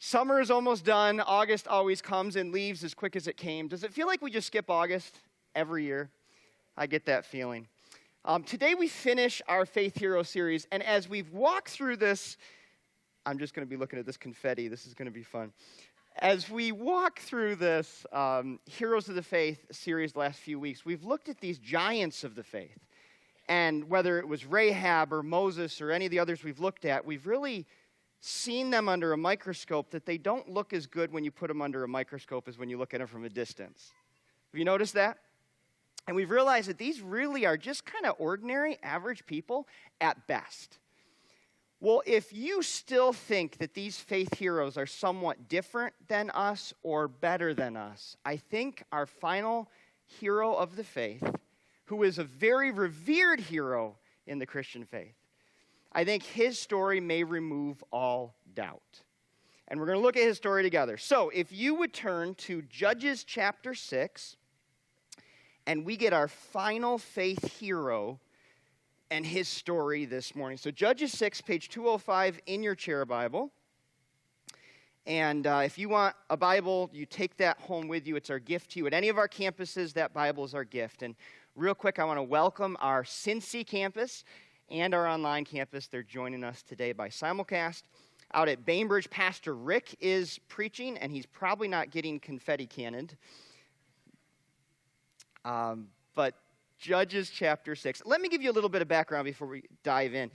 Summer is almost done. August always comes and leaves as quick as it came. Does it feel like we just skip August every year? I get that feeling. Today we finish our Faith Hero series, and as we've walked through this, I'm just going to be looking at this confetti. This is going to be fun. As we walk through this Heroes of the Faith series the last few weeks, we've looked at these giants of the faith. And whether it was Rahab or Moses or any of the others we've looked at, we've really seen them under a microscope that they don't look as good when you put them under a microscope as when you look at them from a distance. Have you noticed that? And we've realized that these really are just kind of ordinary, average people at best. Well, if you still think that these faith heroes are somewhat different than us or better than us, I think our final hero of the faith, who is a very revered hero in the Christian faith, I think his story may remove all doubt. And we're going to look at his story together. So if you would turn to Judges chapter 6, and we get our final faith hero and his story this morning. So Judges 6, page 205 in your chair Bible. And if you want a Bible, you take that home with you. It's our gift to you. At any of our campuses, that Bible is our gift. And real quick, I want to welcome our Cincy campus and our online campus. They're joining us today by simulcast. Out at Bainbridge, Pastor Rick is preaching, and he's probably not getting confetti cannoned. But Judges chapter 6. Let me give you a little bit of background before we dive in.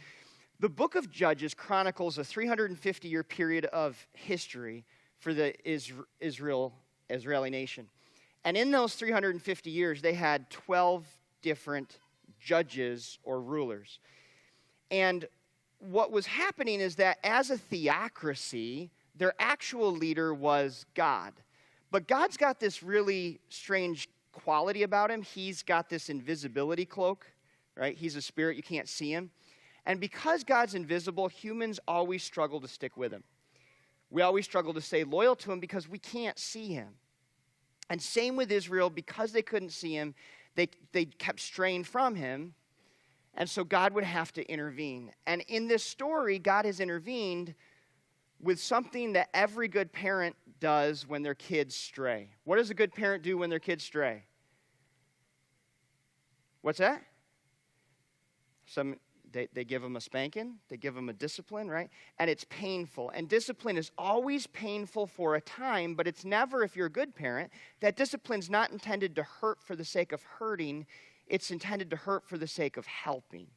The book of Judges chronicles a 350-year period of history for the Israeli nation. And in those 350 years, they had 12 different judges or rulers. And what was happening is that as a theocracy, their actual leader was God. But God's got this really strange quality about him. He's got this invisibility cloak, right? He's a spirit, you can't see him. And because God's invisible, humans always struggle to stick with him. We always struggle to stay loyal to him because we can't see him. And same with Israel, because they couldn't see him, they kept straying from him. And so God would have to intervene. And in this story, God has intervened with something that every good parent does when their kids stray. What does a good parent do when their kids stray? What's that? They give them a spanking. They give them a discipline, right? And it's painful. And discipline is always painful for a time, but it's never, if you're a good parent, that discipline's not intended to hurt for the sake of hurting. It's intended to hurt for the sake of helping.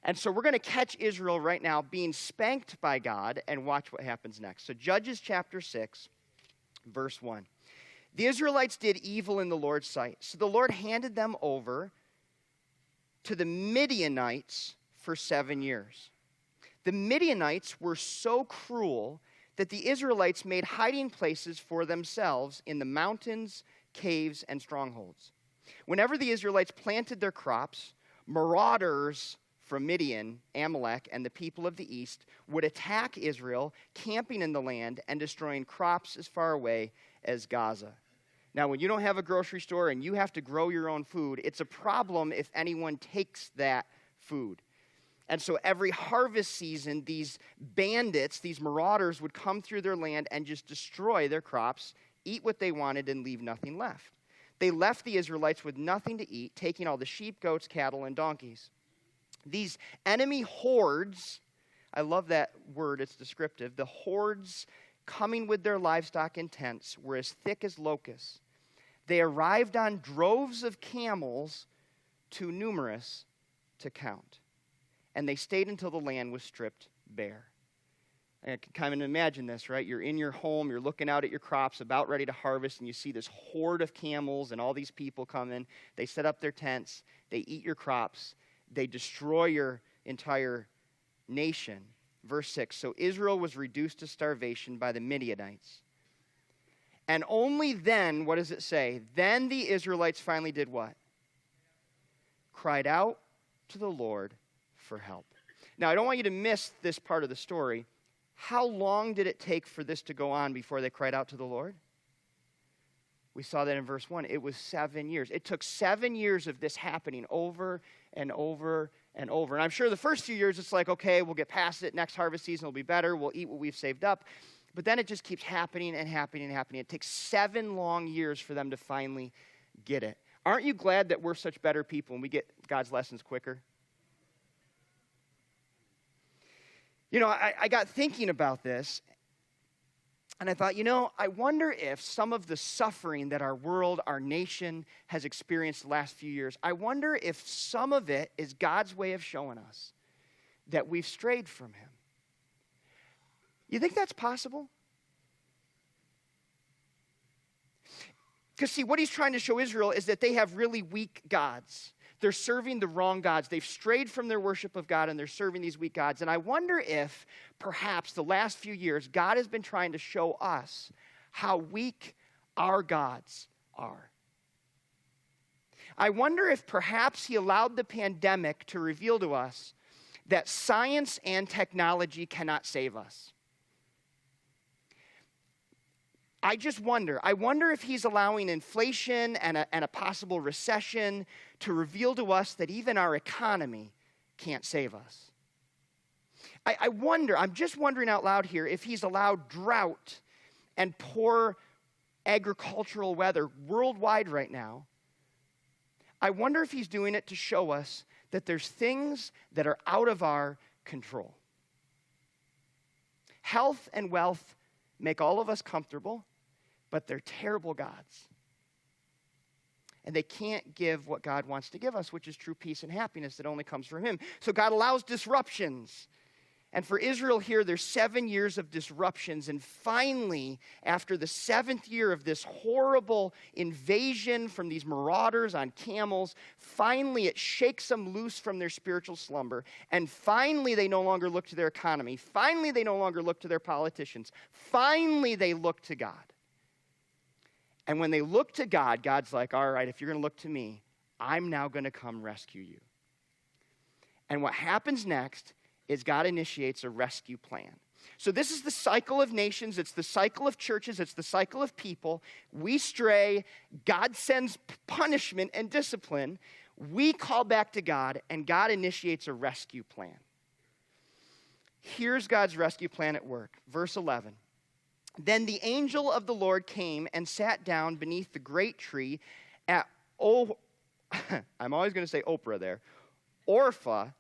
And so we're going to catch Israel right now being spanked by God and watch what happens next. So Judges chapter 6, verse 1. The Israelites did evil in the Lord's sight. So the Lord handed them over to the Midianites for 7 years. The Midianites were so cruel that the Israelites made hiding places for themselves in the mountains, caves, and strongholds. Whenever the Israelites planted their crops, marauders from Midian, Amalek, and the people of the east would attack Israel, camping in the land and destroying crops as far away as Gaza. Now, when you don't have a grocery store and you have to grow your own food, it's a problem if anyone takes that food. And so every harvest season, these bandits, these marauders would come through their land and just destroy their crops, eat what they wanted, and leave nothing left. They left the Israelites with nothing to eat, taking all the sheep, goats, cattle, and donkeys. These enemy hordes, I love that word, it's descriptive. The hordes coming with their livestock and tents were as thick as locusts. They arrived on droves of camels, too numerous to count. And they stayed until the land was stripped bare. I can kind of imagine this, right? You're in your home, you're looking out at your crops, about ready to harvest, and you see this horde of camels and all these people come in. They set up their tents, they eat your crops, they destroy your entire nation. Verse 6, so Israel was reduced to starvation by the Midianites. And only then, what does it say? Then the Israelites finally did what? Cried out to the Lord for help. Now, I don't want you to miss this part of the story. How long did it take for this to go on before they cried out to the Lord? We saw that in verse 1. It was 7 years. It took 7 years of this happening over and over and over. And I'm sure the first few years it's like, okay, we'll get past it. Next harvest season will be better. We'll eat what we've saved up. But then it just keeps happening and happening and happening. It takes 7 long years for them to finally get it. Aren't you glad that we're such better people and we get God's lessons quicker? You know, I got thinking about this, and I thought, I wonder if some of the suffering that our world, our nation has experienced the last few years, I wonder if some of it is God's way of showing us that we've strayed from him. You think that's possible? Because see, what he's trying to show Israel is that they have really weak gods. They're serving the wrong gods. They've strayed from their worship of God, and they're serving these weak gods. And I wonder if, perhaps, the last few years, God has been trying to show us how weak our gods are. I wonder if perhaps he allowed the pandemic to reveal to us that science and technology cannot save us. I just wonder. I wonder if he's allowing inflation and a possible recession to reveal to us that even our economy can't save us. I wonder, I'm just wondering out loud here, if he's allowed drought and poor agricultural weather worldwide right now. I wonder if he's doing it to show us that there's things that are out of our control. Health and wealth make all of us comfortable, but they're terrible gods. And they can't give what God wants to give us, which is true peace and happiness that only comes from him. So God allows disruptions. And for Israel here, there's 7 years of disruptions. And finally, after the 7th year of this horrible invasion from these marauders on camels, finally it shakes them loose from their spiritual slumber. And finally, they no longer look to their economy. Finally, they no longer look to their politicians. Finally, they look to God. And when they look to God, God's like, all right, if you're going to look to me, I'm now going to come rescue you. And what happens next is God initiates a rescue plan. So this is the cycle of nations. It's the cycle of churches. It's the cycle of people. We stray. God sends punishment and discipline. We call back to God, and God initiates a rescue plan. Here's God's rescue plan at work. Verse 11. Then the angel of the Lord came and sat down beneath the great tree at, I'm always going to say Oprah there, Orpha,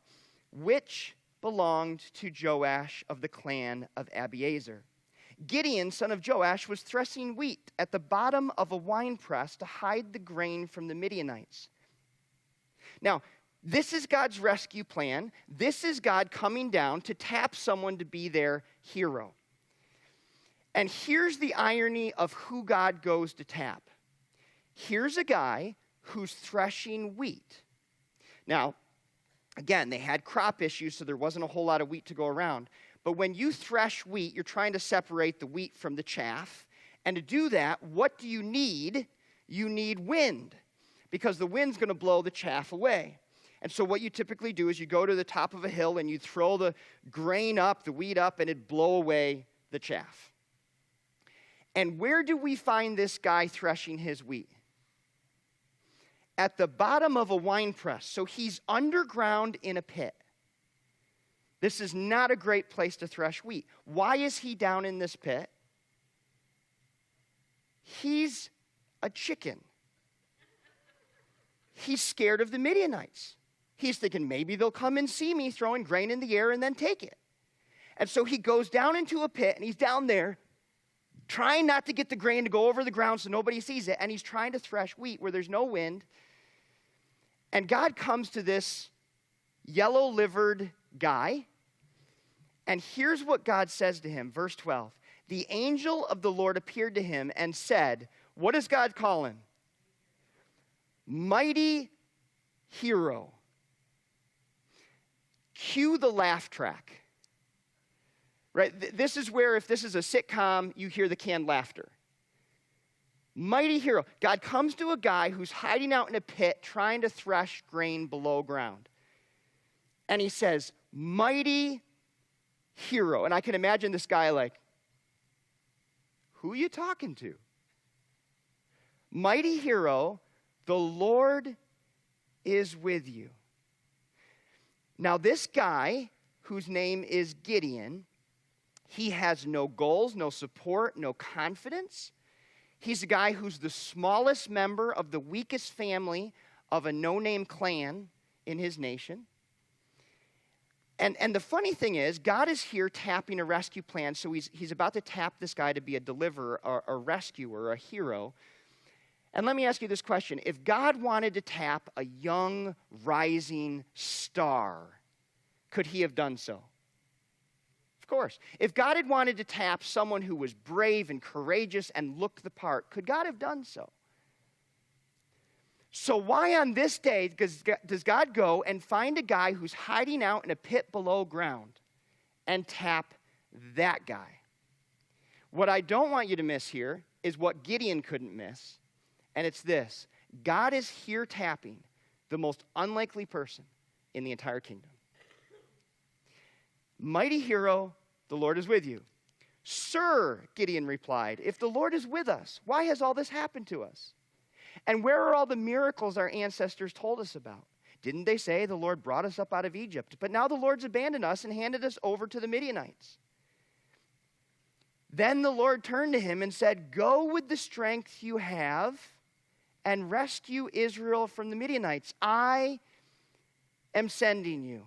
which belonged to Joash of the clan of Abiezer. Gideon, son of Joash, was threshing wheat at the bottom of a winepress to hide the grain from the Midianites. Now, this is God's rescue plan. This is God coming down to tap someone to be their hero. And here's the irony of who God goes to tap. Here's a guy who's threshing wheat. Now, again, they had crop issues, so there wasn't a whole lot of wheat to go around. But when you thresh wheat, you're trying to separate the wheat from the chaff. And to do that, what do you need? You need wind, because the wind's going to blow the chaff away. And so what you typically do is you go to the top of a hill and you throw the grain up, the wheat up, and it'd blow away the chaff. And where do we find this guy threshing his wheat? At the bottom of a wine press. So he's underground in a pit. This is not a great place to thresh wheat. Why is he down in this pit? He's a chicken. He's scared of the Midianites. He's thinking, maybe they'll come and see me throwing grain in the air and then take it. And so he goes down into a pit, and he's down there trying not to get the grain to go over the ground so nobody sees it, and he's trying to thresh wheat where there's no wind. And God comes to this yellow-livered guy, and here's what God says to him, verse 12. The angel of the Lord appeared to him and said, what does God call him? Mighty hero. Cue the laugh track. Right? This is where, if this is a sitcom, you hear the canned laughter. Mighty hero. God comes to a guy who's hiding out in a pit trying to thresh grain below ground. And he says, mighty hero. And I can imagine this guy like, who are you talking to? Mighty hero, the Lord is with you. Now this guy, whose name is Gideon, He has no goals, no support, no confidence. He's a guy who's the smallest member of the weakest family of a no-name clan in his nation. And the funny thing is, God is here tapping a rescue plan, so he's about to tap this guy to be a deliverer, a rescuer, a hero. And let me ask you this question. If God wanted to tap a young, rising star, could he have done so? Of course. If God had wanted to tap someone who was brave and courageous and looked the part, could God have done so? So why on this day does God go and find a guy who's hiding out in a pit below ground and tap that guy? What I don't want you to miss here is what Gideon couldn't miss, and it's this. God is here tapping the most unlikely person in the entire kingdom. Mighty hero, the Lord is with you. Sir, Gideon replied, if the Lord is with us, why has all this happened to us? And where are all the miracles our ancestors told us about? Didn't they say the Lord brought us up out of Egypt? But now the Lord's abandoned us and handed us over to the Midianites. Then the Lord turned to him and said, go with the strength you have and rescue Israel from the Midianites. I am sending you.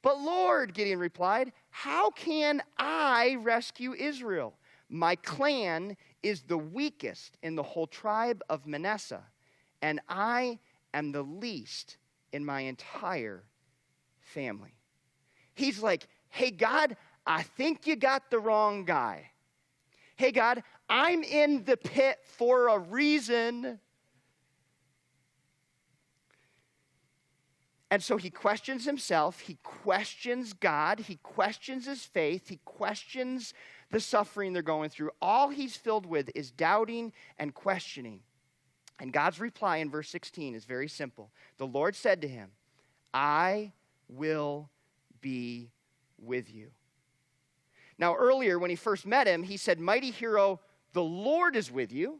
But Lord, Gideon replied, how can I rescue Israel? My clan is the weakest in the whole tribe of Manasseh, and I am the least in my entire family. He's like, hey, God, I think you got the wrong guy. Hey, God, I'm in the pit for a reason. And so he questions himself, he questions God, he questions his faith, he questions the suffering they're going through. All he's filled with is doubting and questioning. And God's reply in verse 16 is very simple. The Lord said to him, I will be with you. Now earlier when he first met him, he said, mighty hero, the Lord is with you.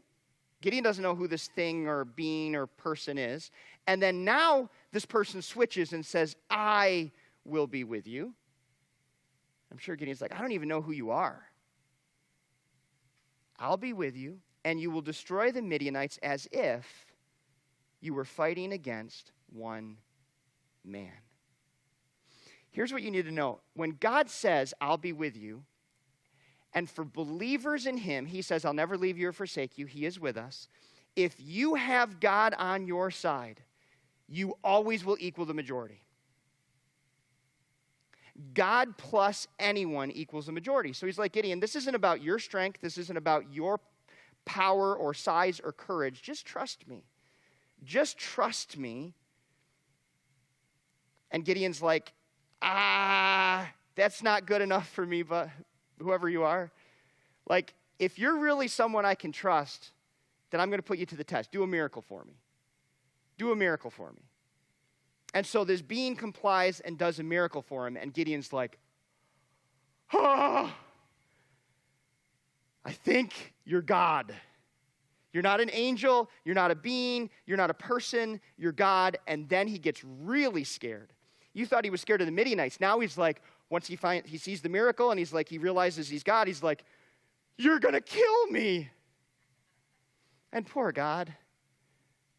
Gideon doesn't know who this thing or being or person is. And then now this person switches and says, I will be with you. I'm sure Gideon's like, I don't even know who you are. I'll be with you, and you will destroy the Midianites as if you were fighting against one man. Here's what you need to know. When God says, I'll be with you, and for believers in him, he says, I'll never leave you or forsake you. He is with us. If you have God on your side, you always will equal the majority. God plus anyone equals the majority. So he's like, Gideon, this isn't about your strength. This isn't about your power or size or courage. Just trust me. Just trust me. And Gideon's like, that's not good enough for me, but whoever you are. Like, if you're really someone I can trust, then I'm going to put you to the test. Do a miracle for me. Do a miracle for me. And so this being complies and does a miracle for him. And Gideon's like, I think you're God. You're not an angel. You're not a being. You're not a person. You're God. And then he gets really scared. You thought he was scared of the Midianites. Now he's like, once he sees the miracle and he realizes he's God, he's like, you're going to kill me. And poor God.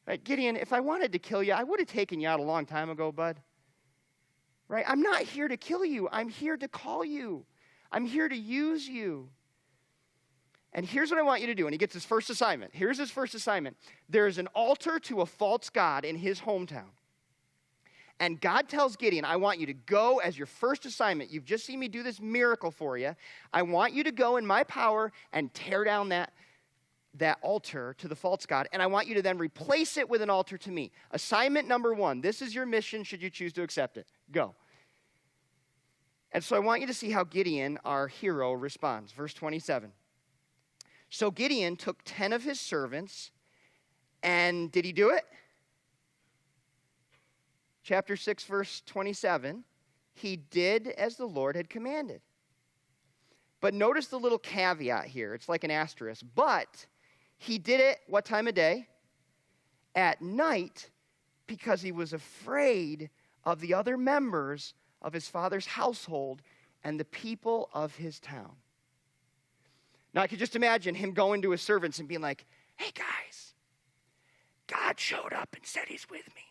Right, Gideon, if I wanted to kill you, I would have taken you out a long time ago, bud. Right? I'm not here to kill you. I'm here to call you. I'm here to use you. And here's what I want you to do. And he gets his first assignment. Here's his first assignment. There's an altar to a false god in his hometown. And God tells Gideon, I want you to go as your first assignment. You've just seen me do this miracle for you. I want you to go in my power and tear down that altar to the false god, and I want you to then replace it with an altar to me. Assignment number 1. This is your mission should you choose to accept it. Go. And so I want you to see how Gideon, our hero, responds. Verse 27. So Gideon took 10 of his servants, and did he do it? Chapter 6, verse 27. He did as the Lord had commanded. But notice the little caveat here. It's like an asterisk. But he did it, what time of day? At night, because he was afraid of the other members of his father's household and the people of his town. Now, I could just imagine him going to his servants and being like, hey, guys, God showed up and said he's with me,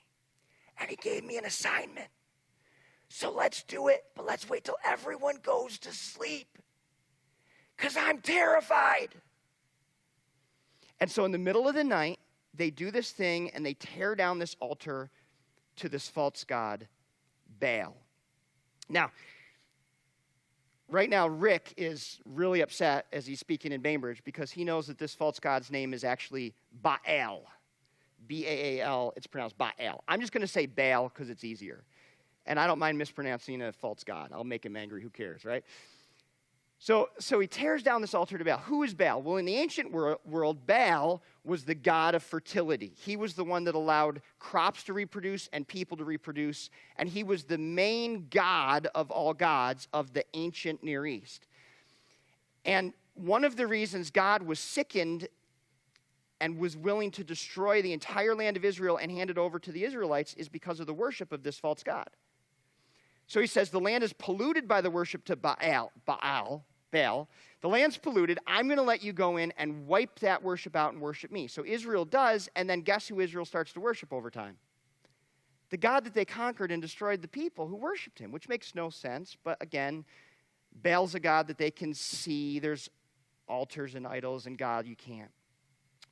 and he gave me an assignment. So let's do it, but let's wait till everyone goes to sleep, because I'm terrified. And so in the middle of the night, they do this thing, and they tear down this altar to this false god, Baal. Now, right now, Rick is really upset as he's speaking in Bainbridge because he knows that this false god's name is actually Baal. B-A-A-L, it's pronounced Baal. I'm just going to say Baal because it's easier. And I don't mind mispronouncing a false god. I'll make him angry. Who cares, right? So he tears down this altar to Baal. Who is Baal? Well, in the ancient world, Baal was the god of fertility. He was the one that allowed crops to reproduce and people to reproduce. And he was the main god of all gods of the ancient Near East. And one of the reasons God was sickened and was willing to destroy the entire land of Israel and hand it over to the Israelites is because of the worship of this false god. So he says, the land is polluted by the worship to Baal. The land's polluted. I'm going to let you go in and wipe that worship out and worship me. So Israel does, and then guess who Israel starts to worship over time? The God that they conquered and destroyed the people who worshiped him, which makes no sense. But again, Baal's a god that they can see. There's altars and idols, and God, you can't.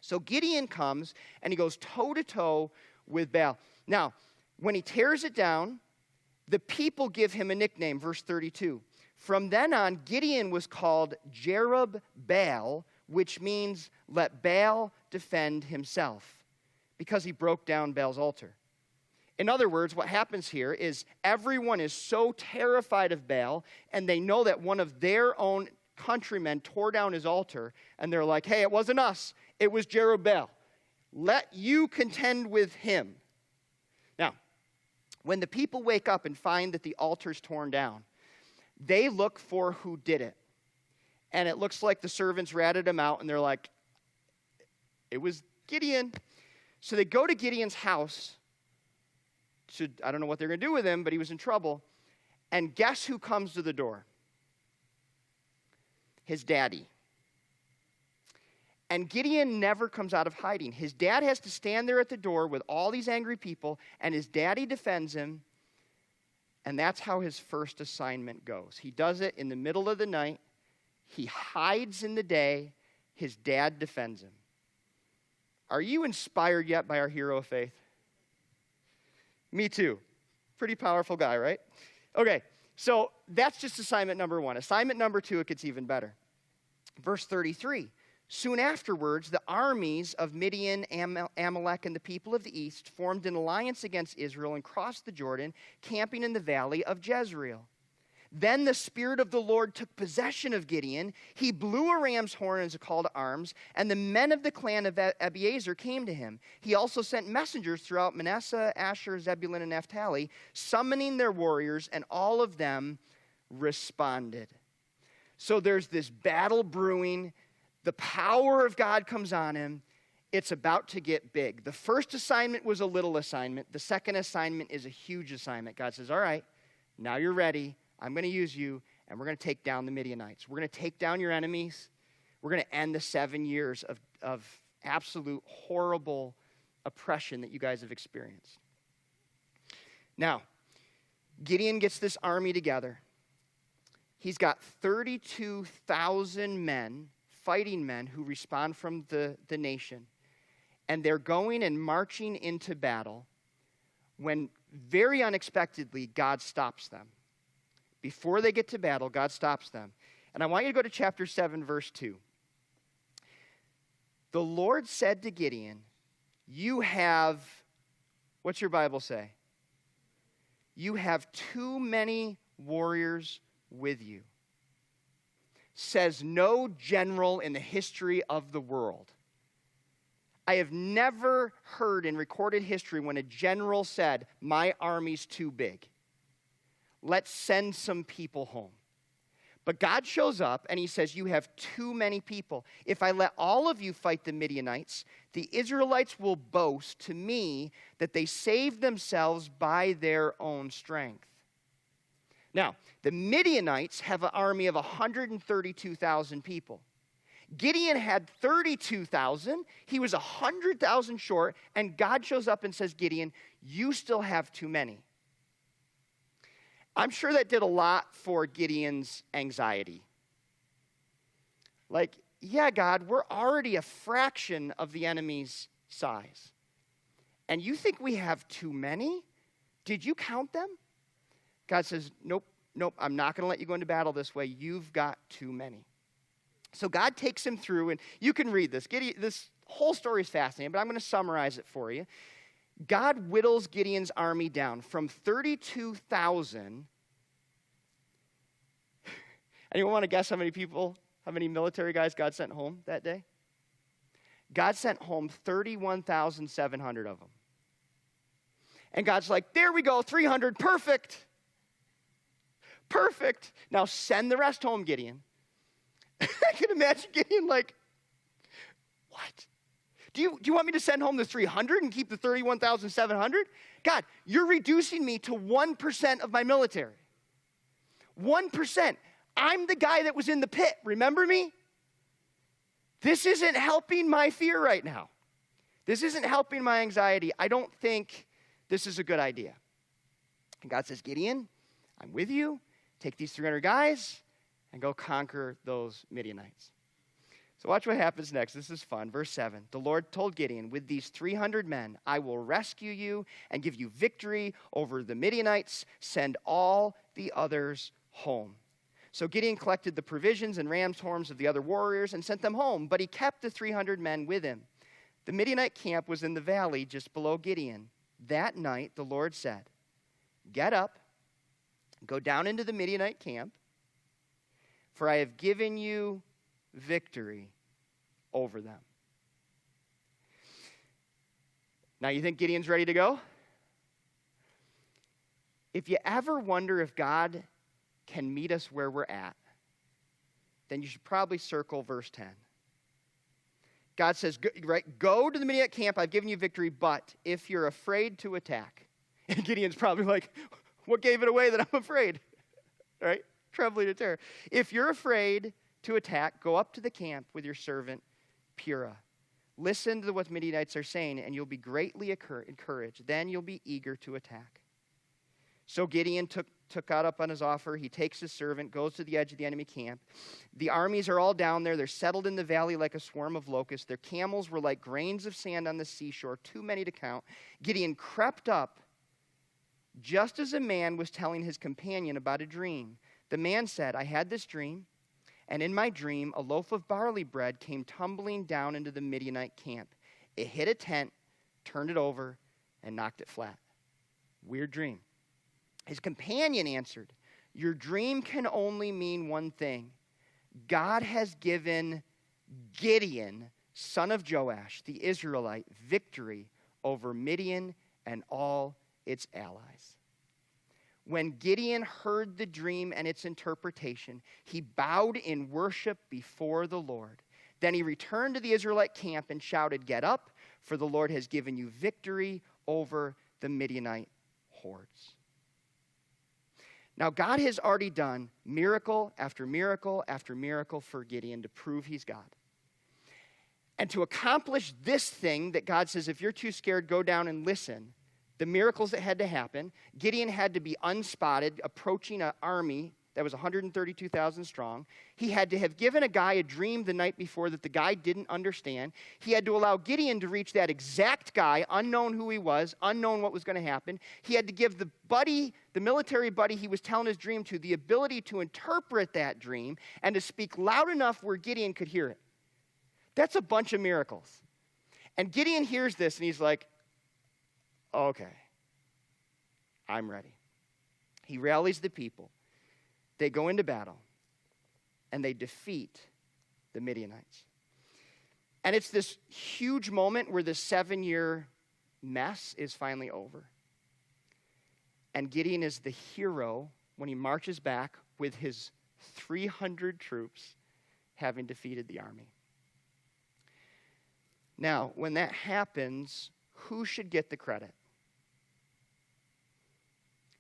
So Gideon comes, and he goes toe-to-toe with Baal. Now, when he tears it down, the people give him a nickname, verse 32. From then on, Gideon was called Jerub-Baal, which means let Baal defend himself, because he broke down Baal's altar. In other words, what happens here is everyone is so terrified of Baal, and they know that one of their own countrymen tore down his altar, and they're like, hey, it wasn't us, it was Jerub-Baal. Let you contend with him. Now, when the people wake up and find that the altar's torn down, they look for who did it. And it looks like the servants ratted him out, and they're like, it was Gideon. So they go to Gideon's house. I don't know what they're going to do with him, but he was in trouble. And guess who comes to the door? His daddy. And Gideon never comes out of hiding. His dad has to stand there at the door with all these angry people, and his daddy defends him. And that's how his first assignment goes. He does it in the middle of the night. He hides in the day. His dad defends him. Are you inspired yet by our hero of faith? Me too. Pretty powerful guy, right? Okay, so that's just assignment number one. Assignment number two, it gets even better. Verse 33. Soon afterwards, the armies of Midian, Amalek, and the people of the east formed an alliance against Israel and crossed the Jordan, camping in the valley of Jezreel. Then the Spirit of the Lord took possession of Gideon. He blew a ram's horn as a call to arms, and the men of the clan of Abiezer came to him. He also sent messengers throughout Manasseh, Asher, Zebulun, and Naphtali, summoning their warriors, and all of them responded. So there's this battle brewing. The power of God comes on him. It's about to get big. The first assignment was a little assignment. The second assignment is a huge assignment. God says, all right, now you're ready. I'm going to use you, and we're going to take down the Midianites. We're going to take down your enemies. We're going to end the 7 years of absolute horrible oppression that you guys have experienced. Now, Gideon gets this army together. He's got 32,000 men, fighting men, who respond from the nation. And they're going and marching into battle when very unexpectedly God stops them. Before they get to battle, God stops them. And I want you to go to chapter 7, verse 2. The Lord said to Gideon, you have, what's your Bible say? You have too many warriors with you. Says no general in the history of the world. I have never heard in recorded history when a general said, my army's too big. Let's send some people home. But God shows up and he says, you have too many people. If I let all of you fight the Midianites, the Israelites will boast to me that they saved themselves by their own strength. Now, the Midianites have an army of 132,000 people. Gideon had 32,000. He was 100,000 short, and God shows up and says, Gideon, you still have too many. I'm sure that did a lot for Gideon's anxiety. Like, yeah, God, we're already a fraction of the enemy's size. And you think we have too many? Did you count them? God says, nope, I'm not going to let you go into battle this way. You've got too many. So God takes him through, and you can read this. This whole story is fascinating, but I'm going to summarize it for you. God whittles Gideon's army down from 32,000. Anyone want to guess how many military guys God sent home that day? God sent home 31,700 of them. And God's like, there we go, 300, perfect. Perfect. Now send the rest home, Gideon. I can imagine Gideon like, what? Do you want me to send home the 300 and keep the 31,700? God, you're reducing me to 1% of my military. 1%. I'm the guy that was in the pit. Remember me? This isn't helping my fear right now. This isn't helping my anxiety. I don't think this is a good idea. And God says, Gideon, I'm with you. Take these 300 guys and go conquer those Midianites. So watch what happens next. This is fun. Verse 7. The Lord told Gideon, with these 300 men, I will rescue you and give you victory over the Midianites. Send all the others home. So Gideon collected the provisions and ram's horns of the other warriors and sent them home, but he kept the 300 men with him. The Midianite camp was in the valley just below Gideon. That night the Lord said, get up, go down into the Midianite camp, for I have given you victory over them. Now you think Gideon's ready to go? If you ever wonder if God can meet us where we're at, then you should probably circle verse 10. God says, go to the Midianite camp, I've given you victory, but if you're afraid to attack, and Gideon's probably like, what gave it away that I'm afraid? Right? Trembling in terror. If you're afraid to attack, go up to the camp with your servant, Purah. Listen to what the Midianites are saying, and you'll be greatly encouraged. Then you'll be eager to attack. So Gideon took God up on his offer. He takes his servant, goes to the edge of the enemy camp. The armies are all down there. They're settled in the valley like a swarm of locusts. Their camels were like grains of sand on the seashore, too many to count. Gideon crept up just as a man was telling his companion about a dream. The man said, I had this dream, and in my dream, a loaf of barley bread came tumbling down into the Midianite camp. It hit a tent, turned it over, and knocked it flat. Weird dream. His companion answered, your dream can only mean one thing. God has given Gideon, son of Joash, the Israelite, victory over Midian and all its allies. When Gideon heard the dream and its interpretation, he bowed in worship before the Lord. Then he returned to the Israelite camp and shouted, get up, for the Lord has given you victory over the Midianite hordes. Now, God has already done miracle after miracle after miracle for Gideon to prove he's God. And to accomplish this thing that God says, if you're too scared, go down and listen, the miracles that had to happen, Gideon had to be unspotted, approaching an army that was 132,000 strong. He had to have given a guy a dream the night before that the guy didn't understand. He had to allow Gideon to reach that exact guy, unknown who he was, unknown what was going to happen. He had to give the military buddy he was telling his dream to, the ability to interpret that dream and to speak loud enough where Gideon could hear it. That's a bunch of miracles. And Gideon hears this and he's like, okay, I'm ready. He rallies the people. They go into battle, and they defeat the Midianites. And it's this huge moment where the 7-year mess is finally over. And Gideon is the hero when he marches back with his 300 troops, having defeated the army. Now, when that happens, who should get the credit?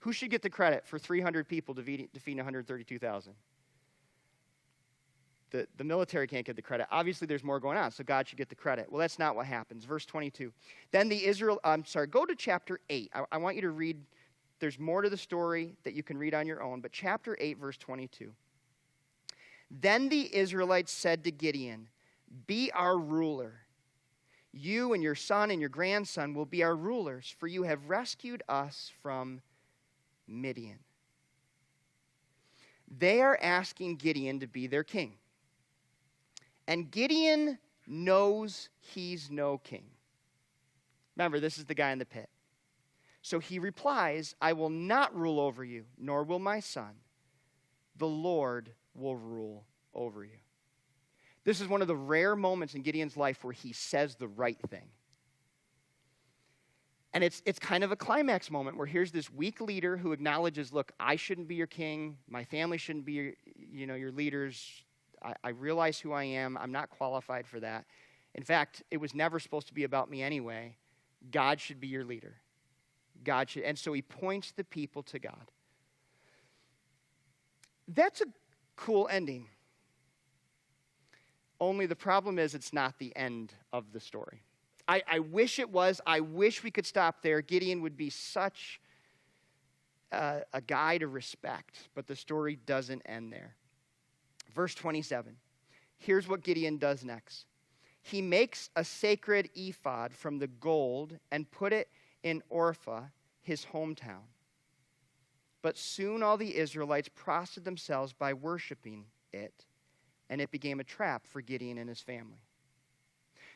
Who should get the credit for 300 people defeating 132,000? The military can't get the credit. Obviously, there's more going on, so God should get the credit. Well, that's not what happens. Verse 22. Go to chapter 8. I want you to read. There's more to the story that you can read on your own, but chapter 8, verse 22. Then the Israelites said to Gideon, "Be our ruler. You and your son and your grandson will be our rulers, for you have rescued us from Midian." They are asking Gideon to be their king. And Gideon knows he's no king. Remember, this is the guy in the pit. So he replies, "I will not rule over you, nor will my son. The Lord will rule over you." This is one of the rare moments in Gideon's life where he says the right thing. And it's kind of a climax moment where here's this weak leader who acknowledges, look, I shouldn't be your king. My family shouldn't be your leaders. I realize who I am. I'm not qualified for that. In fact, it was never supposed to be about me anyway. God should be your leader. And so he points the people to God. That's a cool ending. Only the problem is it's not the end of the story. I wish it was. I wish we could stop there. Gideon would be such a guy to respect, but the story doesn't end there. Verse 27. Here's what Gideon does next. He makes a sacred ephod from the gold and put it in Orpha, his hometown. But soon all the Israelites prostrated themselves by worshiping it, and it became a trap for Gideon and his family.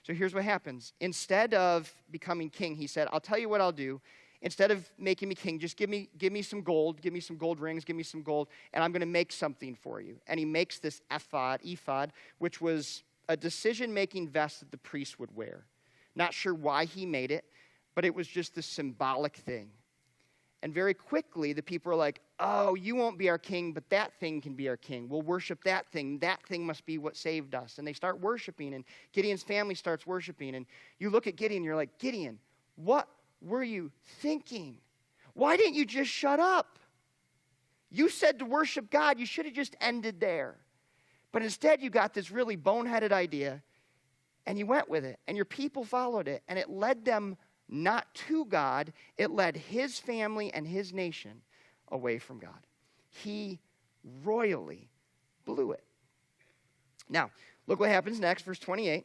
So here's what happens. Instead of becoming king, he said, I'll tell you what I'll do. Instead of making me king, just give me some gold, give me some gold rings, give me some gold, and I'm going to make something for you. And he makes this ephod, which was a decision-making vest that the priest would wear. Not sure why he made it, but it was just this symbolic thing. And very quickly, the people are like, oh, you won't be our king, but that thing can be our king. We'll worship that thing. That thing must be what saved us. And they start worshiping, and Gideon's family starts worshiping. And you look at Gideon, and you're like, Gideon, what were you thinking? Why didn't you just shut up? You said to worship God. You should have just ended there. But instead, you got this really boneheaded idea, and you went with it, and your people followed it, and it led them not to God. It led his family and his nation away from God. He royally blew it. Now, look what happens next, verse 28.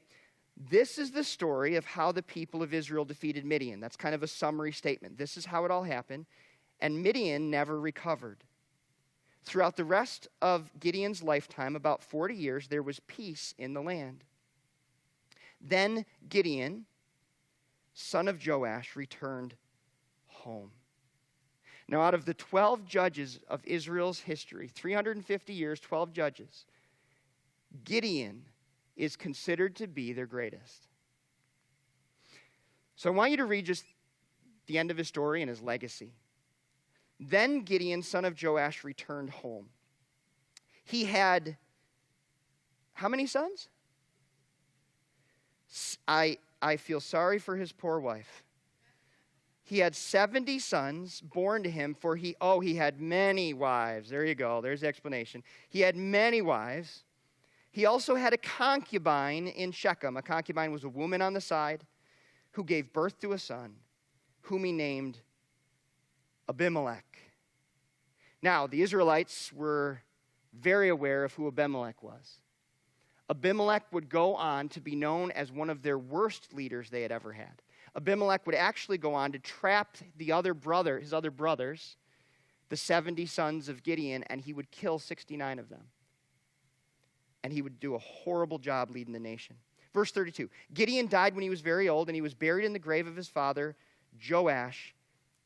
This is the story of how the people of Israel defeated Midian. That's kind of a summary statement. This is how it all happened. And Midian never recovered. Throughout the rest of Gideon's lifetime, about 40 years, there was peace in the land. Then Gideon, son of Joash, returned home. Now, out of the 12 judges of Israel's history, 350 years, 12 judges, Gideon is considered to be their greatest. So I want you to read just the end of his story and his legacy. Then Gideon, son of Joash, returned home. He had how many sons? I feel sorry for his poor wife. He had 70 sons born to him, for he had many wives. There you go. There's the explanation. He had many wives. He also had a concubine in Shechem. A concubine was a woman on the side who gave birth to a son, whom he named Abimelech. Now, the Israelites were very aware of who Abimelech was. Abimelech would go on to be known as one of their worst leaders they had ever had. Abimelech would actually go on to trap his other brothers, the 70 sons of Gideon, and he would kill 69 of them. And he would do a horrible job leading the nation. Verse 32, Gideon died when he was very old, and he was buried in the grave of his father, Joash,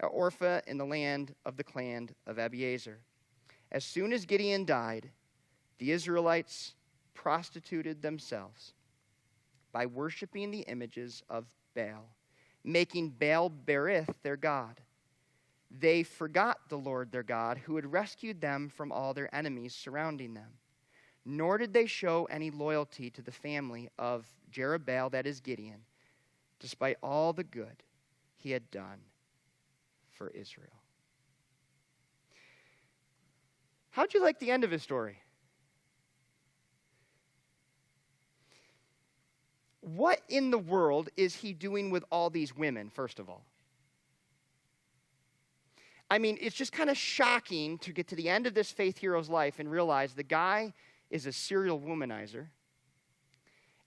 at Orpha in the land of the clan of Abiezer. As soon as Gideon died, the Israelites prostituted themselves by worshiping the images of Baal, making Baal Berith their god. They forgot the Lord their God, who had rescued them from all their enemies surrounding them. Nor did they show any loyalty to the family of Jerubbaal, that is Gideon, despite all the good he had done for Israel. How'd you like the end of his story? What in the world is he doing with all these women, first of all? I mean, it's just kind of shocking to get to the end of this faith hero's life and realize the guy is a serial womanizer.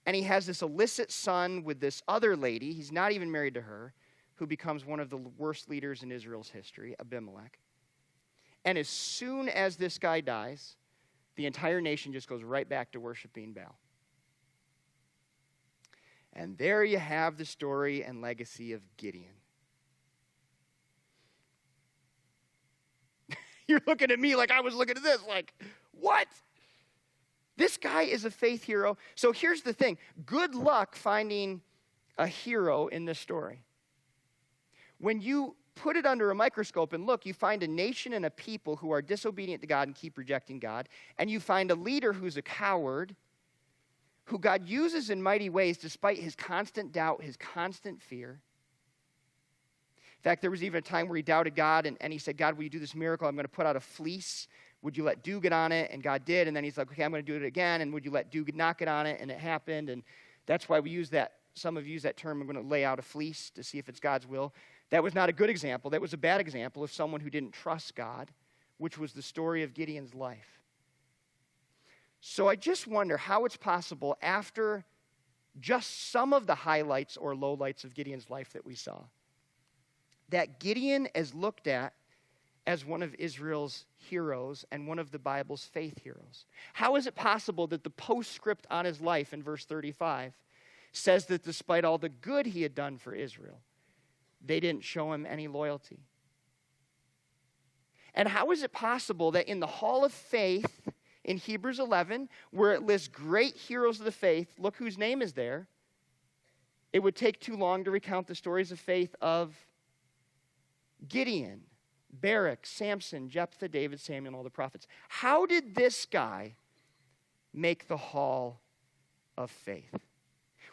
And he has this illicit son with this other lady, he's not even married to her, who becomes one of the worst leaders in Israel's history, Abimelech. And as soon as this guy dies, the entire nation just goes right back to worshiping Baal. And there you have the story and legacy of Gideon. You're looking at me like I was looking at this, like, what? This guy is a faith hero. So here's the thing. Good luck finding a hero in this story. When you put it under a microscope and look, you find a nation and a people who are disobedient to God and keep rejecting God. And you find a leader who's a coward, who God uses in mighty ways despite his constant doubt, his constant fear. In fact, there was even a time where he doubted God, and he said, God, will you do this miracle? I'm going to put out a fleece. Would you let dew get on it? And God did. And then he's like, okay, I'm going to do it again. And would you let dew not get on it? And it happened. And that's why we use that. Some have used that term, I'm going to lay out a fleece to see if it's God's will. That was not a good example. That was a bad example of someone who didn't trust God, which was the story of Gideon's life. So I just wonder how it's possible after just some of the highlights or lowlights of Gideon's life that we saw, that Gideon is looked at as one of Israel's heroes and one of the Bible's faith heroes. How is it possible that the postscript on his life in verse 35 says that despite all the good he had done for Israel, they didn't show him any loyalty? And how is it possible that in the Hall of Faith in Hebrews 11, where it lists great heroes of the faith, look whose name is there, it would take too long to recount the stories of faith of Gideon, Barak, Samson, Jephthah, David, Samuel, and all the prophets. How did this guy make the Hall of Faith?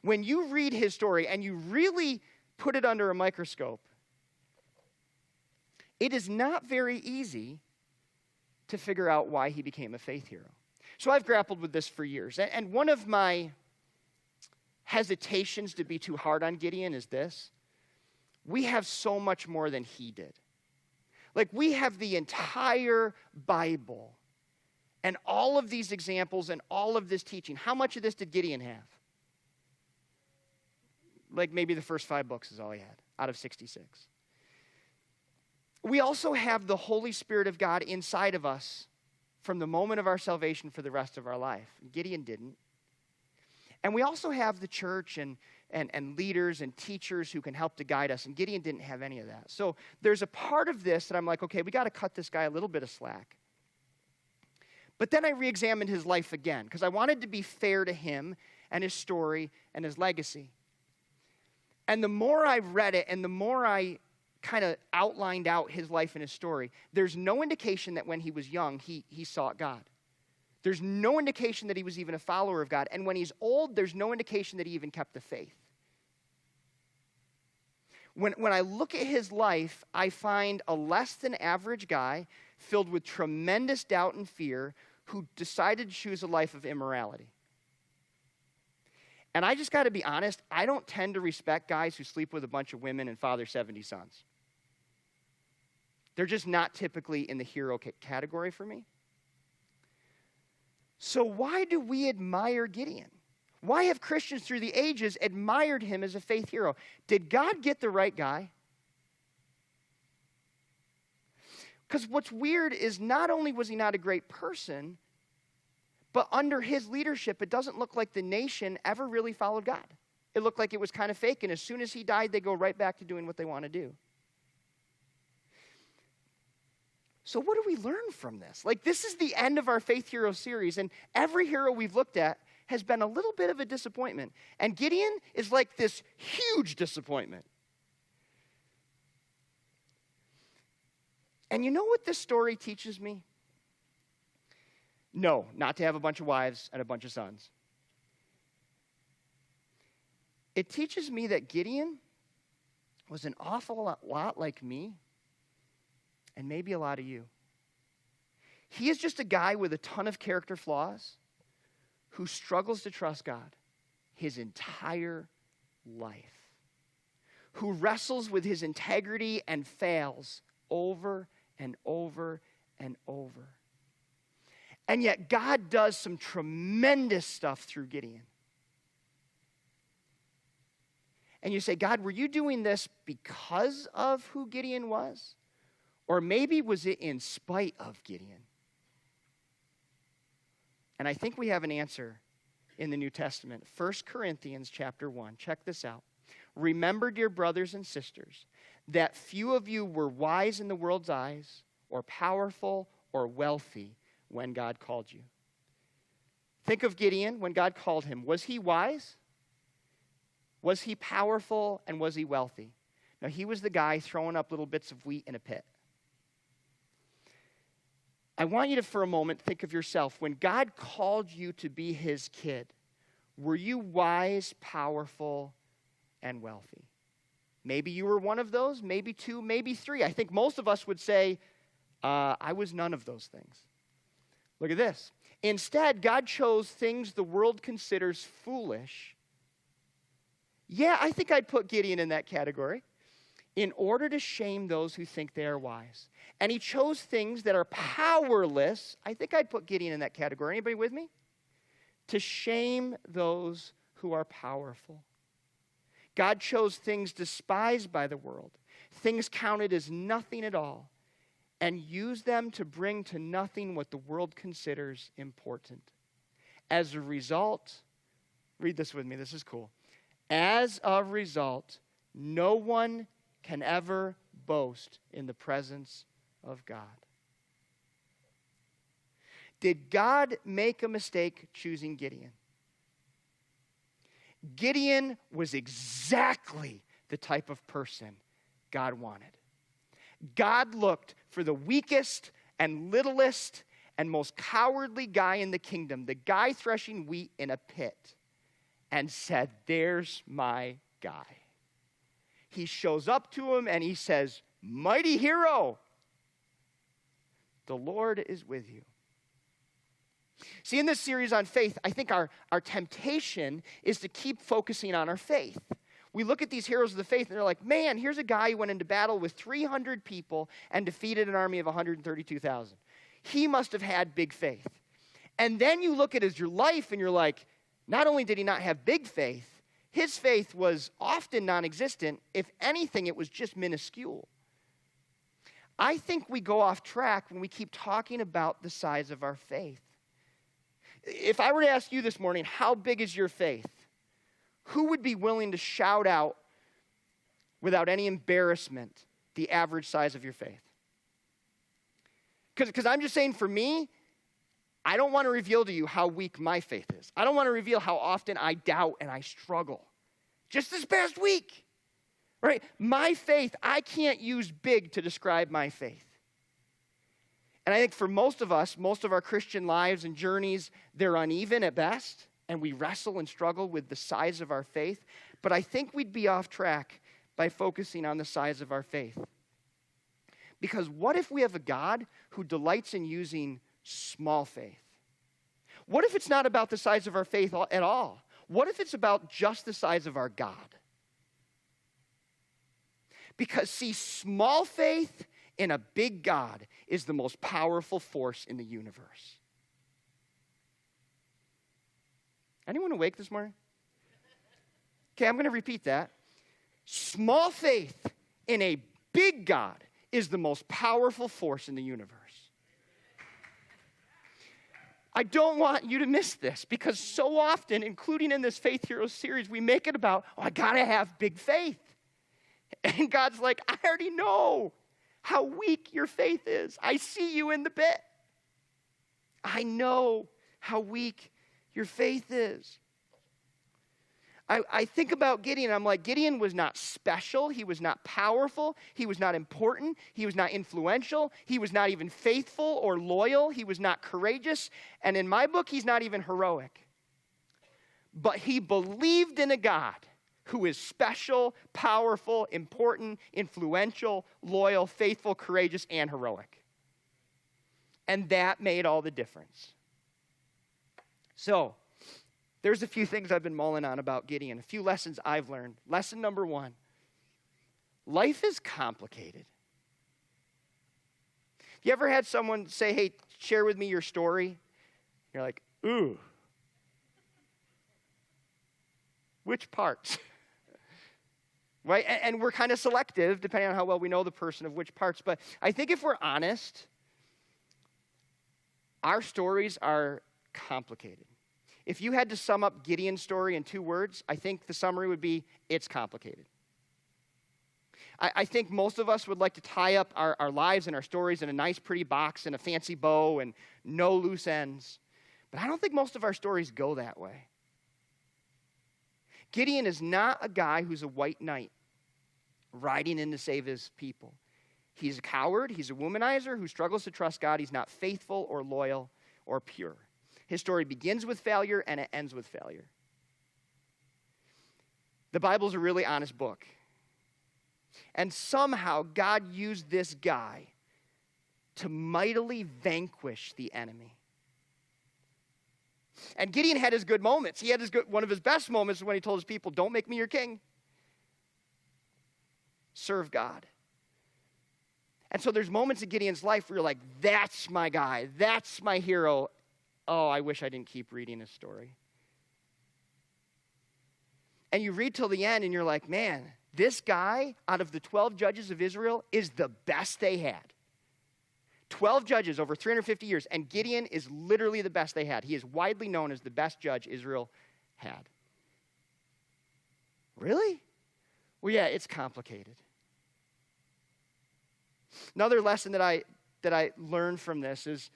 When you read his story and you really put it under a microscope, it is not very easy to figure out why he became a faith hero. So I've grappled with this for years. And one of my hesitations to be too hard on Gideon is this. We have so much more than he did. Like, we have the entire Bible and all of these examples and all of this teaching. How much of this did Gideon have? Like, maybe the first 5 books is all he had out of 66. We also have the Holy Spirit of God inside of us from the moment of our salvation for the rest of our life. Gideon didn't. And we also have the church and leaders and teachers who can help to guide us. And Gideon didn't have any of that. So there's a part of this that I'm like, okay, we got to cut this guy a little bit of slack. But then I re-examined his life again because I wanted to be fair to him and his story and his legacy. And the more I read it and the more I kind of outlined out his life and his story, there's no indication that when he was young, he sought God. There's no indication that he was even a follower of God. And when he's old, there's no indication that he even kept the faith. When I look at his life, I find a less than average guy filled with tremendous doubt and fear who decided to choose a life of immorality. And I just got to be honest, I don't tend to respect guys who sleep with a bunch of women and father 70 sons. They're just not typically in the hero category for me. So why do we admire Gideon? Why have Christians through the ages admired him as a faith hero? Did God get the right guy? Because what's weird is not only was he not a great person, but under his leadership, it doesn't look like the nation ever really followed God. It looked like it was kind of fake, and as soon as he died, they go right back to doing what they want to do. So what do we learn from this? Like, this is the end of our Faith Hero series, and every hero we've looked at has been a little bit of a disappointment. And Gideon is like this huge disappointment. And you know what this story teaches me? No, not to have a bunch of wives and a bunch of sons. It teaches me that Gideon was an awful lot like me, and maybe a lot of you. He is just a guy with a ton of character flaws who struggles to trust God his entire life, who wrestles with his integrity and fails over and over and over. And yet God does some tremendous stuff through Gideon. And you say, God, were you doing this because of who Gideon was? Or maybe was it in spite of Gideon? And I think we have an answer in the New Testament. 1 Corinthians chapter 1. Check this out. Remember, dear brothers and sisters, that few of you were wise in the world's eyes, or powerful, or wealthy when God called you. Think of Gideon when God called him. Was he wise? Was he powerful? And was he wealthy? No, he was the guy throwing up little bits of wheat in a pit. I want you to, for a moment, think of yourself. When God called you to be his kid, were you wise, powerful, and wealthy? Maybe you were one of those, maybe two, maybe three. I think most of us would say, I was none of those things. Look at this. Instead, God chose things the world considers foolish. Yeah, I think I'd put Gideon in that category. In order to shame those who think they are wise. And he chose things that are powerless. I think I'd put Gideon in that category. Anybody with me? To shame those who are powerful. God chose things despised by the world, things counted as nothing at all, and used them to bring to nothing what the world considers important. As a result, read this with me, this is cool. As a result, no one can ever boast in the presence of God. Did God make a mistake choosing Gideon? Gideon was exactly the type of person God wanted. God looked for the weakest and littlest and most cowardly guy in the kingdom, the guy threshing wheat in a pit, and said, "There's my guy." He shows up to him and he says, "Mighty hero, the Lord is with you." See, in this series on faith, I think our temptation is to keep focusing on our faith. We look at these heroes of the faith and they're like, man, here's a guy who went into battle with 300 people and defeated an army of 132,000. He must have had big faith. And then you look at his life and you're like, not only did he not have big faith, his faith was often non-existent. If anything, it was just minuscule. I think we go off track when we keep talking about the size of our faith. If I were to ask you this morning, how big is your faith? Who would be willing to shout out without any embarrassment the average size of your faith? Because I'm just saying, for me, I don't want to reveal to you how weak my faith is. I don't want to reveal how often I doubt and I struggle. Just this past week, right? My faith, I can't use big to describe my faith. And I think for most of us, most of our Christian lives and journeys, they're uneven at best, and we wrestle and struggle with the size of our faith. But I think we'd be off track by focusing on the size of our faith. Because what if we have a God who delights in using small faith? What if it's not about the size of our faith at all? What if it's about just the size of our God? Because, see, small faith in a big God is the most powerful force in the universe. Anyone awake this morning? Okay, I'm going to repeat that. Small faith in a big God is the most powerful force in the universe. I don't want you to miss this, because so often, including in this Faith Heroes series, we make it about, I got to have big faith. And God's like, I already know how weak your faith is. I see you in the pit. I know how weak your faith is. I think about Gideon. I'm like, Gideon was not special. He was not powerful. He was not important. He was not influential. He was not even faithful or loyal. He was not courageous. And in my book, he's not even heroic. But he believed in a God who is special, powerful, important, influential, loyal, faithful, courageous, and heroic. And that made all the difference. So, there's a few things I've been mulling on about Gideon, a few lessons I've learned. Lesson number 1, life is complicated. You ever had someone say, hey, share with me your story? You're like, ooh. Which parts? Right? And we're kind of selective, depending on how well we know the person, of which parts. But I think if we're honest, our stories are complicated. If you had to sum up Gideon's story in 2 words, I think the summary would be, it's complicated. I think most of us would like to tie up our lives and our stories in a nice, pretty box and a fancy bow and no loose ends. But I don't think most of our stories go that way. Gideon is not a guy who's a white knight riding in to save his people. He's a coward. He's a womanizer who struggles to trust God. He's not faithful or loyal or pure. His story begins with failure and it ends with failure. The Bible's a really honest book. And somehow God used this guy to mightily vanquish the enemy. And Gideon had his good moments. He had one of his best moments when he told his people, don't make me your king. Serve God. And so there's moments in Gideon's life where you're like, that's my guy. That's my hero. Oh, I wish I didn't keep reading his story. And you read till the end and you're like, man, this guy out of the 12 judges of Israel is the best they had. 12 judges over 350 years, and Gideon is literally the best they had. He is widely known as the best judge Israel had. Really? Well, yeah, it's complicated. Another lesson that I learned from this is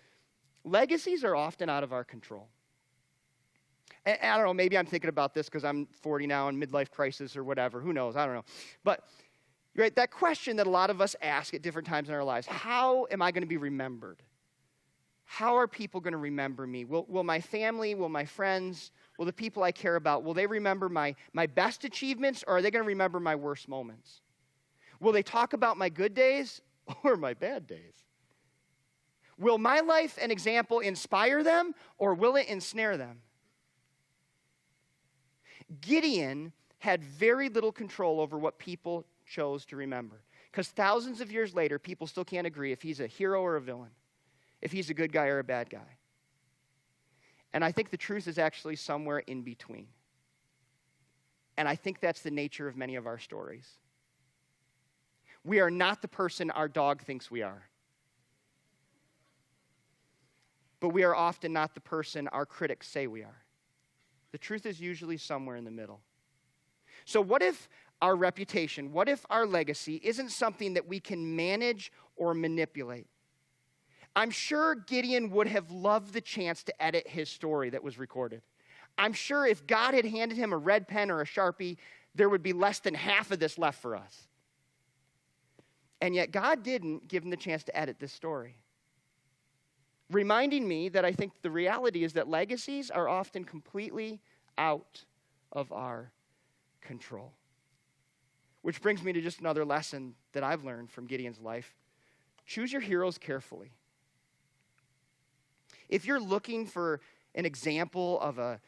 legacies are often out of our control. And I don't know, maybe I'm thinking about this because I'm 40 now and midlife crisis or whatever. Who knows? I don't know. But right, that question that a lot of us ask at different times in our lives, how am I going to be remembered? How are people going to remember me? Will my family, will my friends, will the people I care about, will they remember my best achievements, or are they going to remember my worst moments? Will they talk about my good days or my bad days? Will my life and example inspire them, or will it ensnare them? Gideon had very little control over what people chose to remember. Because thousands of years later, people still can't agree if he's a hero or a villain, if he's a good guy or a bad guy. And I think the truth is actually somewhere in between. And I think that's the nature of many of our stories. We are not the person our dog thinks we are. But we are often not the person our critics say we are. The truth is usually somewhere in the middle. So what if our reputation, what if our legacy isn't something that we can manage or manipulate? I'm sure Gideon would have loved the chance to edit his story that was recorded. I'm sure if God had handed him a red pen or a Sharpie, there would be less than half of this left for us. And yet God didn't give him the chance to edit this story. Reminding me that I think the reality is that legacies are often completely out of our control. Which brings me to just another lesson that I've learned from Gideon's life. Choose your heroes carefully. If you're looking for an example of a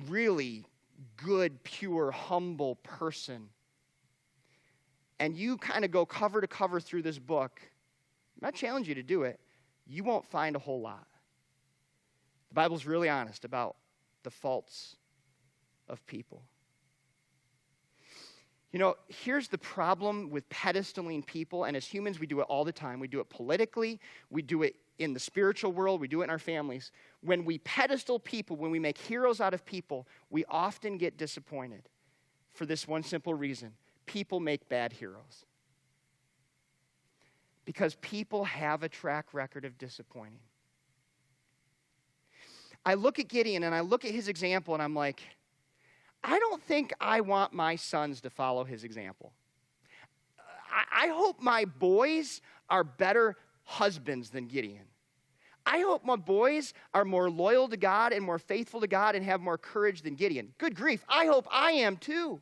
really good, pure, humble person, and you kind of go cover to cover through this book, I'm not challenging you to do it, you won't find a whole lot. The Bible's really honest about the faults of people. You know, here's the problem with pedestaling people, and as humans, we do it all the time. We do it politically, we do it in the spiritual world, we do it in our families. When we pedestal people, when we make heroes out of people, we often get disappointed for this one simple reason. People make bad heroes. Because people have a track record of disappointing. I look at Gideon and I look at his example and I'm like, I don't think I want my sons to follow his example. I hope my boys are better husbands than Gideon. I hope my boys are more loyal to God and more faithful to God and have more courage than Gideon. Good grief, I hope I am too.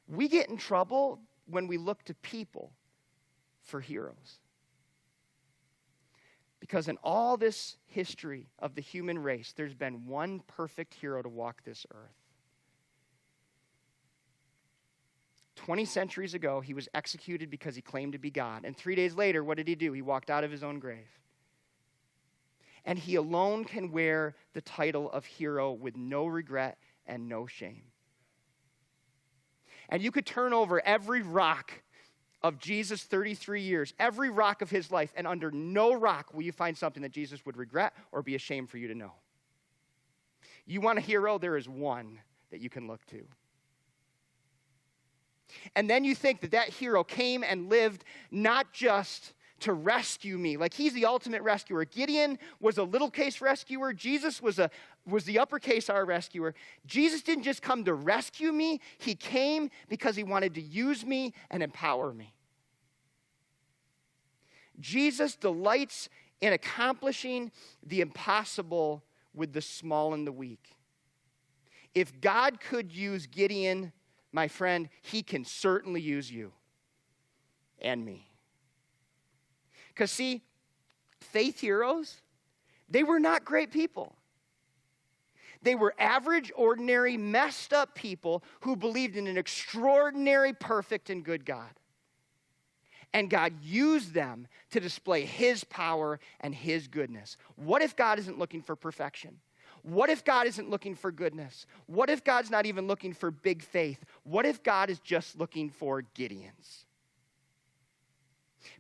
We get in trouble when we look to people for heroes. Because in all this history of the human race, there's been one perfect hero to walk this earth. 20 centuries ago, he was executed because he claimed to be God. And 3 days later, what did he do? He walked out of his own grave. And he alone can wear the title of hero with no regret and no shame. And you could turn over every rock of Jesus' 33 years, every rock of his life, and under no rock will you find something that Jesus would regret or be ashamed for you to know. You want a hero? There is one that you can look to. And then you think that that hero came and lived not just to rescue me, like he's the ultimate rescuer. Gideon was a little case rescuer. Jesus was the uppercase our rescuer. Jesus didn't just come to rescue me. He came because he wanted to use me and empower me. Jesus delights in accomplishing the impossible with the small and the weak. If God could use Gideon, my friend, he can certainly use you and me. Because see, faith heroes, they were not great people. They were average, ordinary, messed up people who believed in an extraordinary, perfect, and good God. And God used them to display his power and his goodness. What if God isn't looking for perfection? What if God isn't looking for goodness? What if God's not even looking for big faith? What if God is just looking for Gideons?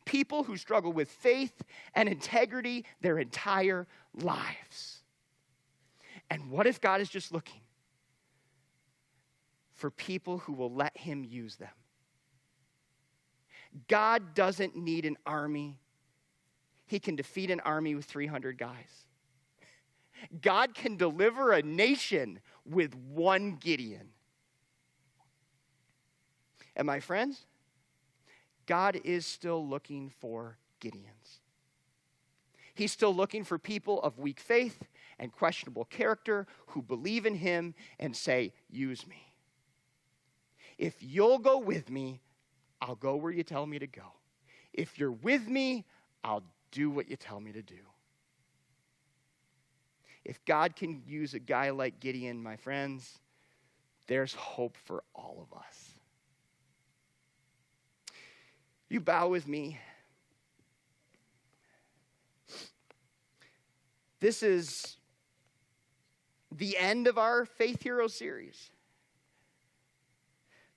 People who struggle with faith and integrity their entire lives. And what if God is just looking for people who will let him use them? God doesn't need an army. He can defeat an army with 300 guys. God can deliver a nation with one Gideon. And my friends, God is still looking for Gideons. He's still looking for people of weak faith and questionable character who believe in him and say, use me. If you'll go with me, I'll go where you tell me to go. If you're with me, I'll do what you tell me to do. If God can use a guy like Gideon, my friends, there's hope for all of us. You bow with me. This is the end of our Faith Hero series.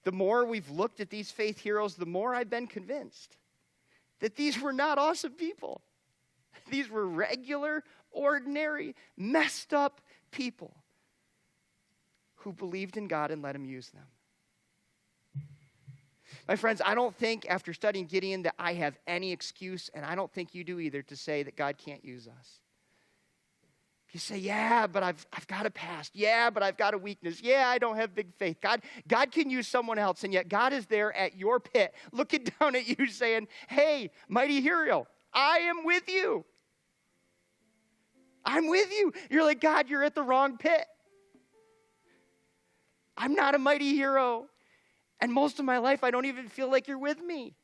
The more we've looked at these faith heroes, the more I've been convinced that these were not awesome people. These were regular, ordinary, messed up people who believed in God and let him use them. My friends, I don't think after studying Gideon that I have any excuse, and I don't think you do either, to say that God can't use us. If you say, yeah, but I've got a past. Yeah, but I've got a weakness. Yeah, I don't have big faith. God can use someone else, and yet God is there at your pit, looking down at you saying, hey, mighty hero, I am with you. I'm with you. You're like, God, you're at the wrong pit. I'm not a mighty hero. And most of my life, I don't even feel like you're with me.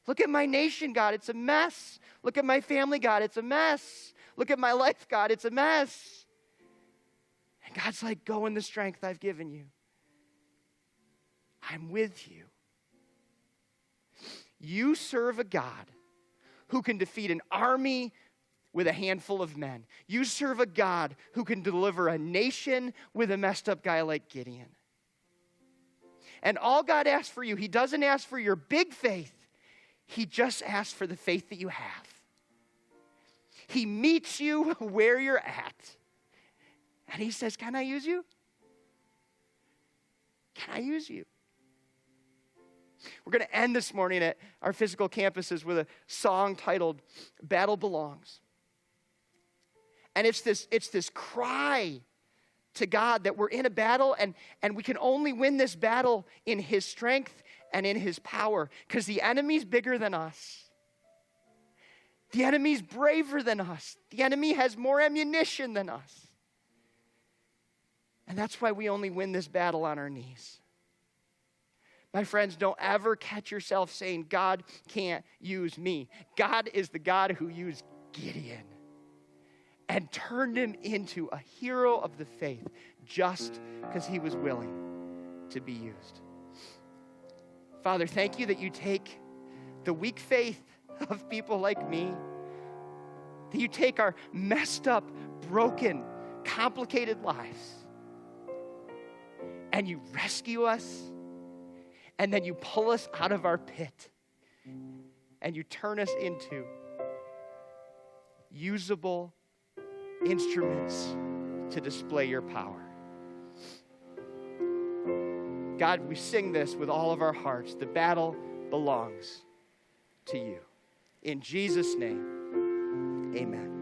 Look at my nation, God. It's a mess. Look at my family, God. It's a mess. Look at my life, God. It's a mess. And God's like, go in the strength I've given you. I'm with you. You serve a God who can defeat an army with a handful of men. You serve a God who can deliver a nation with a messed up guy like Gideon. And all God asks for you, he doesn't ask for your big faith. He just asks for the faith that you have. He meets you where you're at. And he says, can I use you? Can I use you? We're going to end this morning at our physical campuses with a song titled Battle Belongs. And it's this cry to God that we're in a battle and we can only win this battle in his strength and in his power because the enemy's bigger than us. The enemy's braver than us. The enemy has more ammunition than us. And that's why we only win this battle on our knees. My friends, don't ever catch yourself saying, God can't use me. God is the God who used Gideon. and turned him into a hero of the faith just because he was willing to be used. Father, thank you that you take the weak faith of people like me, that you take our messed up, broken, complicated lives, and you rescue us, and then you pull us out of our pit, and you turn us into usable instruments to display your power. God, we sing this with all of our hearts. The battle belongs to you. In Jesus' name, amen.